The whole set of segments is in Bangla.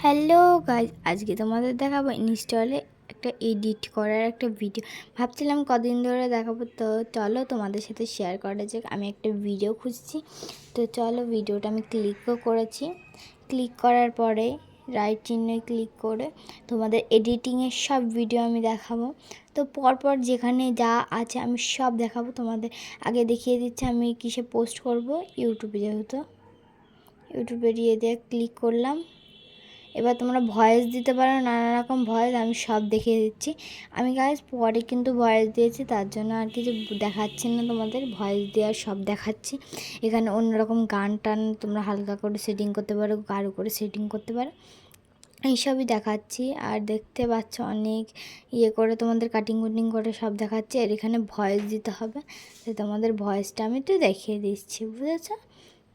হ্যালো গাইজ, আজকে তোমাদের দেখাবো ইনস্টলে একটা এডিট করার একটা ভিডিও। ভাবছিলাম কদিন ধরে দেখাবো, তো চলো তোমাদের সাথে শেয়ার করা যাক। আমি একটা ভিডিও খুঁজছি, তো চলো ভিডিওটা আমি ক্লিকও করেছি। ক্লিক করার পরে রাইট চিহ্নে ক্লিক করে তোমাদের এডিটিংয়ের সব ভিডিও আমি দেখাবো। তো পরপর যেখানে যা আছে আমি সব দেখাবো তোমাদের। আগে দেখিয়ে দিচ্ছি আমি কিসে পোস্ট করব। ইউটিউবে, যেহেতু ইউটিউবে দিয়ে ক্লিক করলাম। এবার তোমরা ভয়েস দিতে পারো, নানা রকম ভয়েস আমি সব দেখিয়ে দিচ্ছি। আমি গাইজ পরে কিন্তু ভয়েস দিয়েছি, তার জন্য আর কিছু দেখাচ্ছি না তোমাদের। ভয়েস দেওয়ার সব দেখাচ্ছি। এখানে অন্যরকম গান টান তোমরা হালকা করে সেটিং করতে পারো, গাঢ় করে সেটিং করতে পারো, এইসবই দেখাচ্ছি। আর দেখতে পাচ্ছ অনেক করে তোমাদের কাটিং কুটিং করে সব দেখাচ্ছি। আর এখানে ভয়েস দিতে হবে, তো তোমাদের ভয়েসটা আমি একটু দেখিয়ে দিচ্ছি, বুঝেছ?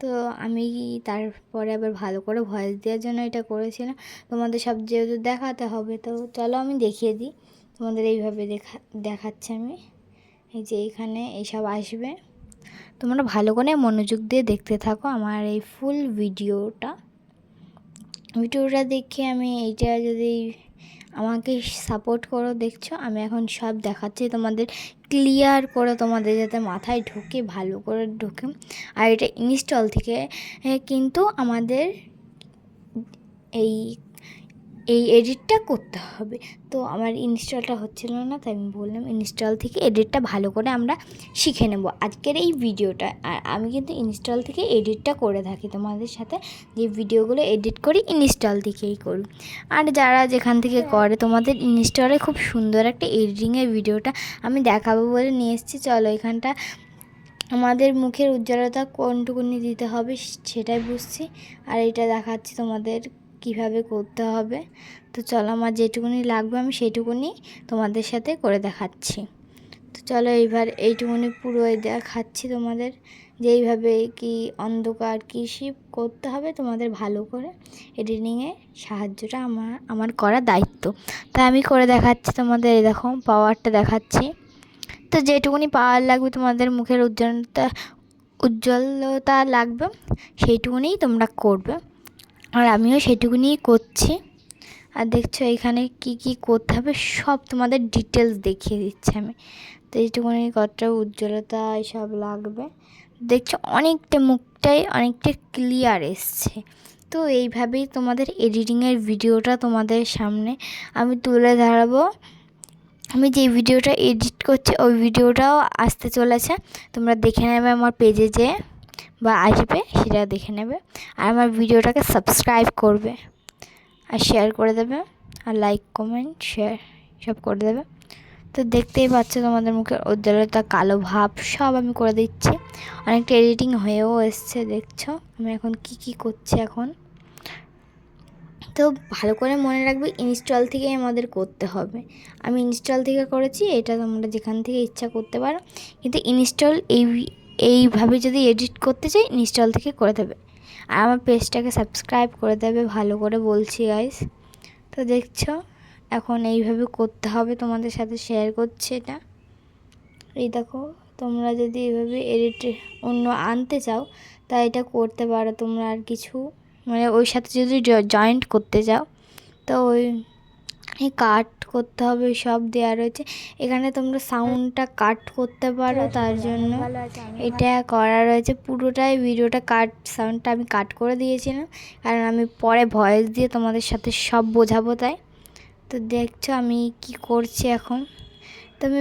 তো আমি তারপরে আবার ভালো করে ভয়েস দেওয়ার জন্য এটা করেছিলাম। তোমাদের সব যেহেতু দেখাতে হবে, তো চলো আমি দেখিয়ে দিই তোমাদের। এইভাবে দেখাচ্ছি আমি। এই যে এইখানে এইসব আসবে, তোমরা ভালো করে মনোযোগ দিয়ে দেখতে থাকো আমার এই ফুল ভিডিওটা দেখে। আমি এইটা যদি আমাকে সাপোর্ট করো, দেখছো আমি এখন সব দেখাচ্ছি তোমাদের ক্লিয়ার করে, তোমাদের যাতে মাথায় ঢোকে, ভালো করে ঢোকে। আর এটা ইনস্টল থেকে কিন্তু আমাদের এই এডিটটা করতে হবে। তো আমার ইনস্টলটা হচ্ছিল না, তাই আমি বললাম ইনস্টল থেকে এডিটটা ভালো করে আমরা শিখে নেব আজকের এই ভিডিওটা। আর আমি কিন্তু ইনস্টল থেকে এডিটটা করে থাকি তোমাদের সাথে, যে ভিডিওগুলো এডিট করি ইনস্টল থেকেই করি। আর যারা যেখান থেকে করে, তোমাদের ইনস্টলে খুব সুন্দর একটা এডিটিংয়ের ভিডিওটা আমি দেখাবো বলে নিয়ে এসেছি। চলো, এখানটা আমাদের মুখের উজ্জ্বলতা কোনটুকুনি দিতে হবে সেটাই বুঝছি। আর এটা দেখাচ্ছি তোমাদের কিভাবে করতে হবে। তো চলো, আমার যেটুকুনি লাগবে আমি সেইটুকুনি তোমাদের সাথে করে দেখাচ্ছি। তো চলো এইবার এইটুকুনি পুরো দেখাচ্ছি তোমাদের, যে এইভাবে কি অন্ধকার কৃষি করতে হবে তোমাদের ভালো করে। এডিটিংয়ে সাহায্যটা আমার করা দায়িত্ব, তাই আমি করে দেখাচ্ছি তোমাদের। এই দেখো পাওয়ারটা দেখাচ্ছি। তো যেটুকুনি পাওয়ার লাগবে তোমাদের মুখের উজ্জ্বলতা লাগবে, সেইটুকুনিই তোমরা করবে। আর আমিও সেইটুকুনিই করছি। আর দেখছো এখানে কি কি করতে হবে সব তোমাদের ডিটেলস দেখিয়ে দিচ্ছি আমি। তো এইটুকুনি কতটা উজ্জ্বলতা এসব লাগবে, দেখছো অনেকটা মুখটাই অনেকটা ক্লিয়ার এসছে। তো এইভাবেই তোমাদের এডিটিংয়ের ভিডিওটা তোমাদের সামনে আমি তুলে ধরাবো। আমি যে ভিডিওটা এডিট করছি ওই ভিডিওটাও আসতে চলেছে, তোমরা দেখে নেবে আমার পেজে যেয়ে, বা আসবে সেটা দেখে নেবে। আর আমার ভিডিওটাকে সাবস্ক্রাইব করবে, আর শেয়ার করে দেবে, আর লাইক কমেন্ট শেয়ার সব করে দেবে। তো দেখতেই পাচ্ছ তোমাদের মুখে উজ্জ্বলতা, কালো ভাব সব আমি করে দিচ্ছি। অনেকটা এডিটিং হয়েও এসছে, দেখছো আমি এখন কি করছি এখন। তো ভালো করে মনে রাখবে ইনস্টল থেকেই আমাদের করতে হবে। আমি ইনস্টল থেকে করেছি, এটা তোমরা যেখান থেকে ইচ্ছা করতে পারো, কিন্তু ইনস্টল এইভাবে যদি এডিট করতে চাই ইনস্টল থেকে করে দেবে। আর আমার পেজটাকে সাবস্ক্রাইব করে দেবে, ভালো করে বলছি গাইস। তো দেখছো এখন এইভাবে করতে হবে, তোমাদের সাথে শেয়ার করছি এটা। এই দেখো, তোমরা যদি এইভাবে এডিট অন্য আনতে চাও তা এটা করতে পারো তোমরা। আর কিছু মানে ওই সাথে যদি জয়েন্ট করতে চাও, তো ওই কাট করতে হবে, সব দেওয়া রয়েছে এখানে। তোমরা সাউন্ডটা কাট করতে পারো, তার জন্য এটা করা রয়েছে। পুরোটাই ভিডিওটা সাউন্ডটা আমি কাট করে দিয়েছিলাম, কারণ আমি পরে ভয়েস দিয়ে তোমাদের সাথে সব বোঝাবো তাই। তো দেখছো আমি কি করছি এখন। তো আমি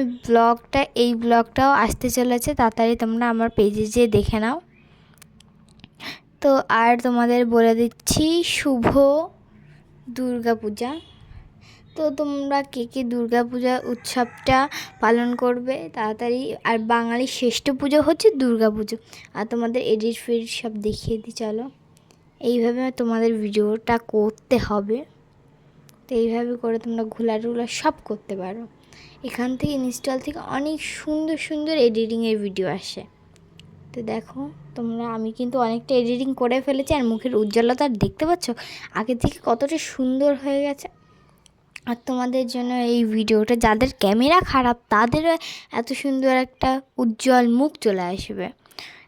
এই ব্লগটাও আসতে চলেছে তাড়াতাড়ি, তোমরা আমার পেজে যেয়ে দেখে নাও। তো আর তোমাদের বলে দিচ্ছি শুভ দুর্গাপূজা। তো তোমরা কে দুর্গাপূজা উৎসবটা পালন করবে তাড়াতাড়ি। আর বাঙালির শ্রেষ্ঠ পুজো হচ্ছে দুর্গাপুজো। আর তোমাদের এডিট সব দেখিয়ে দিই চলো। এইভাবে তোমাদের ভিডিওটা করতে হবে। তো এইভাবে করে তোমরা ঘোলা সব করতে পারো। এখান থেকে ইনস্টল থেকে অনেক সুন্দর সুন্দর এডিটিংয়ের ভিডিও আসে। তো দেখো তোমরা, আমি কিন্তু অনেকটা এডিটিং করে ফেলেছি। আর মুখের উজ্জ্বলতা দেখতে পাচ্ছ আগে থেকে কতটা সুন্দর হয়ে গেছে। আর তোমাদের জন্য এই ভিডিওটা, যাদের ক্যামেরা খারাপ তাদেরও এত সুন্দর একটা উজ্জ্বল মুখ চলে আসবে।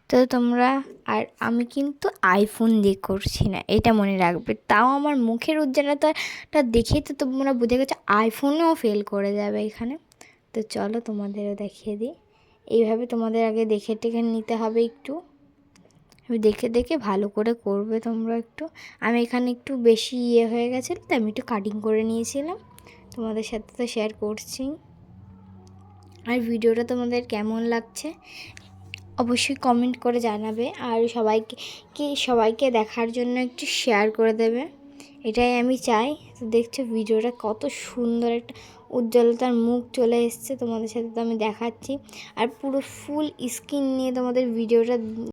তো তো তোমরা, আর আমি কিন্তু আইফোন দিয়ে করছি না, এটা মনে রাখবে। তাও আমার মুখের উজ্জ্বলতাটা দেখেই তো তোমরা বুঝে গেছো আইফোনেও ফেল করে যাবে এখানে। তো চলো তোমাদেরও দেখিয়ে দিই। এইভাবে তোমাদের আগে দেখে টেখে নিতে হবে, একটু দেখে দেখে ভালো করে করবে তোমরা একটু। আমি এখানে একটু বেশি হয়ে গেছিলো, তো আমি একটু কাটিং করে নিয়েছিলাম, তোমাদের সাথে তো শেয়ার করছি। আর ভিডিওটা তোমাদের কেমন লাগছে অবশ্যই কমেন্ট করে জানাবে, আর সবাইকে দেখার জন্য একটু শেয়ার করে দেবে, এটাই আমি চাই। তো দেখছো ভিডিওটা কত সুন্দর একটা উজ্জ্বলতার মুখ চলে এসছে, তোমাদের সাথে তো আমি দেখাচ্ছি। আর পুরো ফুল স্ক্রিন নিয়ে তোমাদের ভিডিওটা